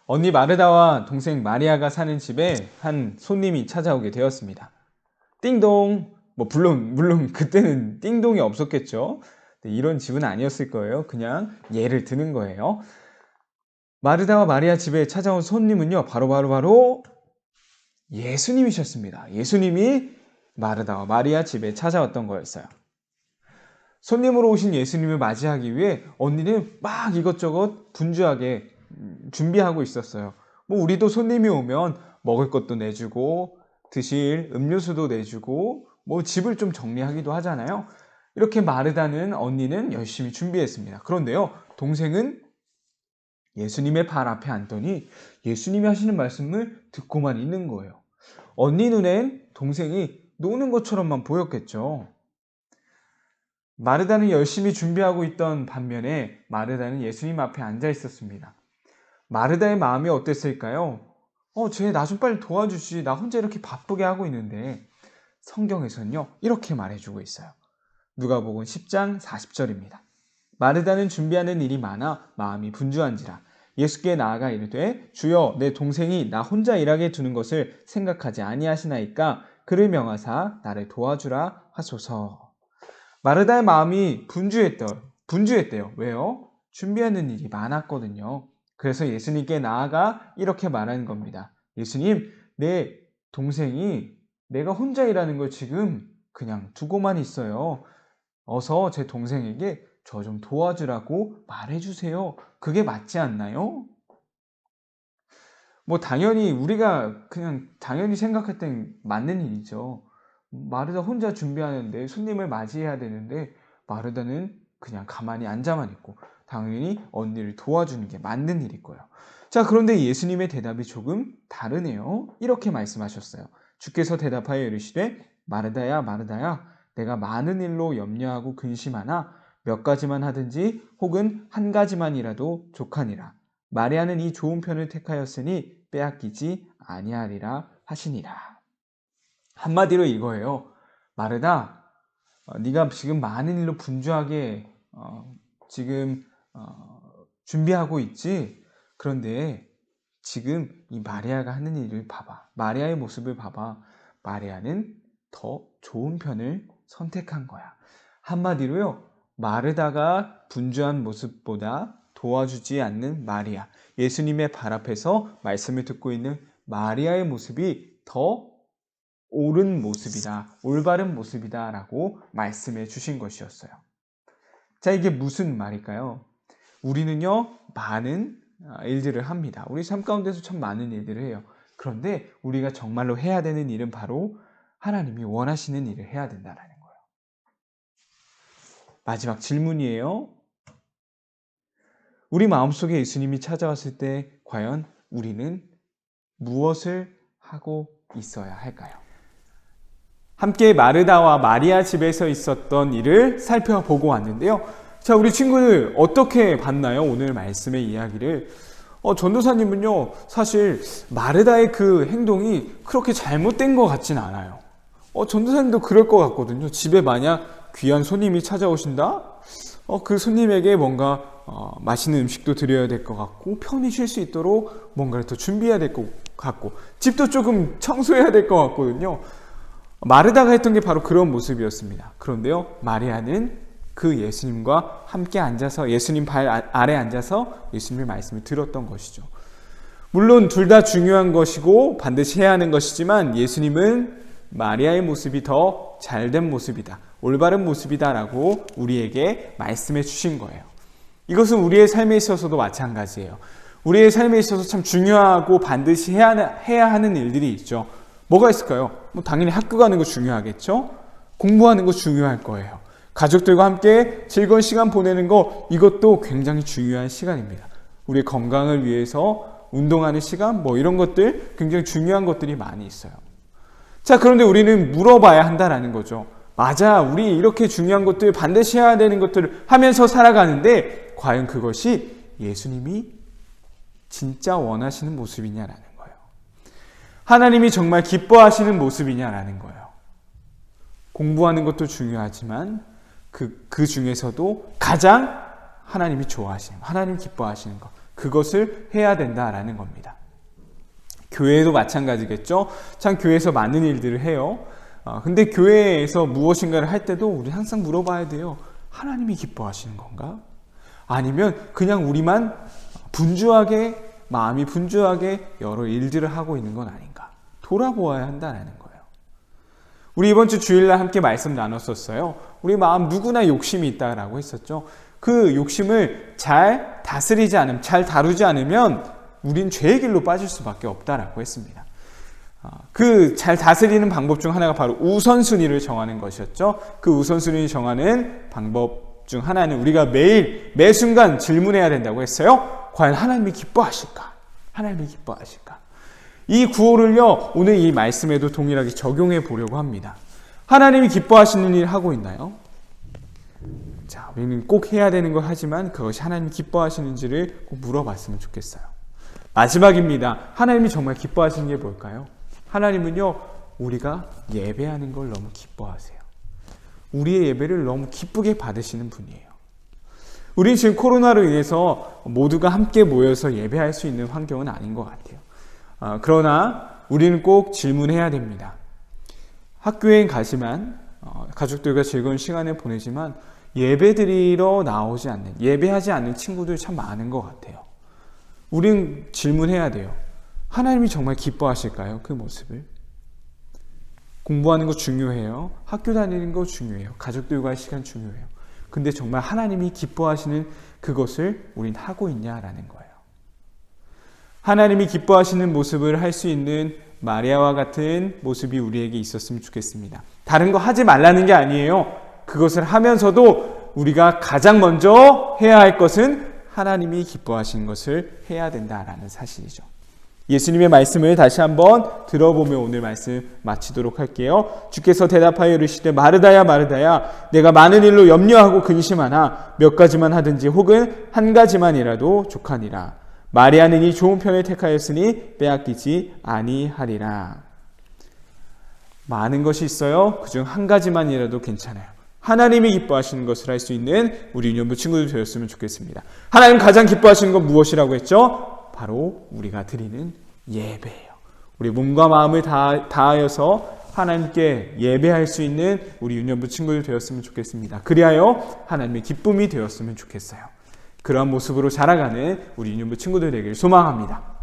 언니 마르다와 동생 마리아가 사는 집에 한 손님이 찾아오게 되었습니다. 띵동! 물론 그때는 띵동이 없었겠죠. 이런 집은 아니었을 거예요. 그냥 예를 드는 거예요. 마르다와 마리아 집에 찾아온 손님은요, 바로 예수님이셨습니다. 예수님이 마르다와 마리아 집에 찾아왔던 거였어요. 손님으로 오신 예수님을 맞이하기 위해 언니는 막 이것저것 분주하게 준비하고 있었어요. 우리도 손님이 오면 먹을 것도 내주고 드실 음료수도 내주고 집을 좀 정리하기도 하잖아요. 이렇게 마르다는 언니는 열심히 준비했습니다. 그런데요, 동생은 예수님의 발 앞에 앉더니 예수님이 하시는 말씀을 듣고만 있는 거예요. 언니 눈엔 동생이 노는 것처럼만 보였겠죠. 마르다는 열심히 준비하고 있던 반면에 마르다는 예수님 앞에 앉아 있었습니다. 마르다의 마음이 어땠을까요? 쟤 나 좀 빨리 도와주지. 나 혼자 이렇게 바쁘게 하고 있는데. 성경에서는요, 이렇게 말해주고 있어요. 누가복음 10장 40절입니다. 마르다는 준비하는 일이 많아 마음이 분주한지라 예수께 나아가 이르되 주여 내 동생이 나 혼자 일하게 두는 것을 생각하지 아니하시나이까 그를 명하사 나를 도와주라 하소서. 마르다의 마음이 분주했대요. 왜요? 준비하는 일이 많았거든요. 그래서 예수님께 나아가 이렇게 말하는 겁니다. 예수님, 내 동생이 내가 혼자 일하는 걸 지금 그냥 두고만 있어요. 어서 제 동생에게 저 좀 도와주라고 말해주세요. 그게 맞지 않나요? 당연히 우리가 그냥 당연히 생각할 땐 맞는 일이죠. 마르다 혼자 준비하는데 손님을 맞이해야 되는데 마르다는 그냥 가만히 앉아만 있고 당연히 언니를 도와주는 게 맞는 일일 거예요. 자, 그런데 예수님의 대답이 조금 다르네요. 이렇게 말씀하셨어요. 주께서 대답하여 이르시되 마르다야 마르다야 내가 많은 일로 염려하고 근심하나 몇 가지만 하든지 혹은 한 가지만이라도 족하니라. 마리아는 이 좋은 편을 택하였으니 빼앗기지 아니하리라 하시니라. 한마디로 이거예요. 마르다, 네가 지금 많은 일로 분주하게 지금 준비하고 있지. 그런데 지금 이 마리아가 하는 일을 봐봐. 마리아의 모습을 봐봐. 마리아는 더 좋은 편을 선택한 거야. 한마디로요, 마르다가 분주한 모습보다 도와주지 않는 마리아, 예수님의 발 앞에서 말씀을 듣고 있는 마리아의 모습이 더 옳은 모습이다, 올바른 모습이다 라고 말씀해 주신 것이었어요. 자, 이게 무슨 말일까요? 우리는요, 많은 일들을 합니다. 우리 삶 가운데서 참 많은 일들을 해요. 그런데 우리가 정말로 해야 되는 일은 바로 하나님이 원하시는 일을 해야 된다라는 거예요. 마지막 질문이에요. 우리 마음속에 예수님이 찾아왔을 때 과연 우리는 무엇을 하고 있어야 할까요? 함께 마르다와 마리아 집에서 있었던 일을 살펴보고 왔는데요. 자, 우리 친구들 어떻게 봤나요? 오늘 말씀의 이야기를. 전도사님은요, 사실 마르다의 그 행동이 그렇게 잘못된 것 같진 않아요. 전도사님도 그럴 것 같거든요. 집에 만약 귀한 손님이 찾아오신다? 그 손님에게 뭔가 맛있는 음식도 드려야 될 것 같고 편히 쉴 수 있도록 뭔가를 더 준비해야 될 것 같고 집도 조금 청소해야 될 것 같거든요. 마르다가 했던 게 바로 그런 모습이었습니다. 그런데요, 마리아는 그 예수님과 함께 앉아서 예수님 발 아래 앉아서 예수님의 말씀을 들었던 것이죠. 물론 둘 다 중요한 것이고 반드시 해야 하는 것이지만 예수님은 마리아의 모습이 더 잘된 모습이다, 올바른 모습이다 라고 우리에게 말씀해 주신 거예요. 이것은 우리의 삶에 있어서도 마찬가지예요. 우리의 삶에 있어서 참 중요하고 반드시 해야 하는 일들이 있죠. 뭐가 있을까요? 당연히 학교 가는 거 중요하겠죠? 공부하는 거 중요할 거예요. 가족들과 함께 즐거운 시간 보내는 거, 이것도 굉장히 중요한 시간입니다. 우리의 건강을 위해서 운동하는 시간, 이런 것들 굉장히 중요한 것들이 많이 있어요. 자, 그런데 우리는 물어봐야 한다라는 거죠. 맞아, 우리 이렇게 중요한 것들, 반드시 해야 되는 것들을 하면서 살아가는데 과연 그것이 예수님이 진짜 원하시는 모습이냐라는 거예요. 하나님이 정말 기뻐하시는 모습이냐라는 거예요. 공부하는 것도 중요하지만 그 중에서도 가장 하나님이 좋아하시는, 하나님 기뻐하시는 것, 그것을 해야 된다라는 겁니다. 교회도 마찬가지겠죠. 참 교회에서 많은 일들을 해요. 근데 교회에서 무엇인가를 할 때도 우리 항상 물어봐야 돼요. 하나님이 기뻐하시는 건가? 아니면 그냥 우리만 마음이 분주하게 여러 일들을 하고 있는 건 아닌가? 돌아보아야 한다는 거예요. 우리 이번 주 주일날 함께 말씀 나눴었어요. 우리 마음 누구나 욕심이 있다라고 했었죠. 그 욕심을 잘 다스리지 않으면, 잘 다루지 않으면 우린 죄의 길로 빠질 수밖에 없다라고 했습니다. 그 잘 다스리는 방법 중 하나가 바로 우선순위를 정하는 것이었죠. 그 우선순위를 정하는 방법 중 하나는 우리가 매 순간 질문해야 된다고 했어요. 과연 하나님이 기뻐하실까? 하나님이 기뻐하실까? 이 구호를요, 오늘 이 말씀에도 동일하게 적용해 보려고 합니다. 하나님이 기뻐하시는 일 하고 있나요? 자, 우리는 꼭 해야 되는 걸 하지만 그것이 하나님이 기뻐하시는지를 꼭 물어봤으면 좋겠어요. 마지막입니다. 하나님이 정말 기뻐하시는 게 뭘까요? 하나님은요, 우리가 예배하는 걸 너무 기뻐하세요. 우리의 예배를 너무 기쁘게 받으시는 분이에요. 우린 지금 코로나로 인해서 모두가 함께 모여서 예배할 수 있는 환경은 아닌 것 같아요. 그러나 우리는 꼭 질문해야 됩니다. 학교에 가지만 가족들과 즐거운 시간을 보내지만 예배드리러 나오지 않는, 예배하지 않는 친구들 참 많은 것 같아요. 우린 질문해야 돼요. 하나님이 정말 기뻐하실까요? 그 모습을. 공부하는 거 중요해요. 학교 다니는 거 중요해요. 가족들과의 시간 중요해요. 근데 정말 하나님이 기뻐하시는 그것을 우린 하고 있냐라는 거예요. 하나님이 기뻐하시는 모습을 할 수 있는 마리아와 같은 모습이 우리에게 있었으면 좋겠습니다. 다른 거 하지 말라는 게 아니에요. 그것을 하면서도 우리가 가장 먼저 해야 할 것은 하나님이 기뻐하시는 것을 해야 된다라는 사실이죠. 예수님의 말씀을 다시 한번 들어보며 오늘 말씀 마치도록 할게요. 주께서 대답하여 이르시되 마르다야 마르다야 내가 많은 일로 염려하고 근심하나 몇 가지만 하든지 혹은 한 가지만이라도 족하니라. 마리아는 이 좋은 편을 택하였으니 빼앗기지 아니하리라. 많은 것이 있어요. 그중 한 가지만이라도 괜찮아요. 하나님이 기뻐하시는 것을 할 수 있는 우리 유년부 친구들 되었으면 좋겠습니다. 하나님 가장 기뻐하시는 건 무엇이라고 했죠? 바로 우리가 드리는 예배예요. 우리 몸과 마음을 다하여서 하나님께 예배할 수 있는 우리 유년부 친구들 되었으면 좋겠습니다. 그리하여 하나님의 기쁨이 되었으면 좋겠어요. 그러한 모습으로 자라가는 우리 유년부 친구들 되기를 소망합니다.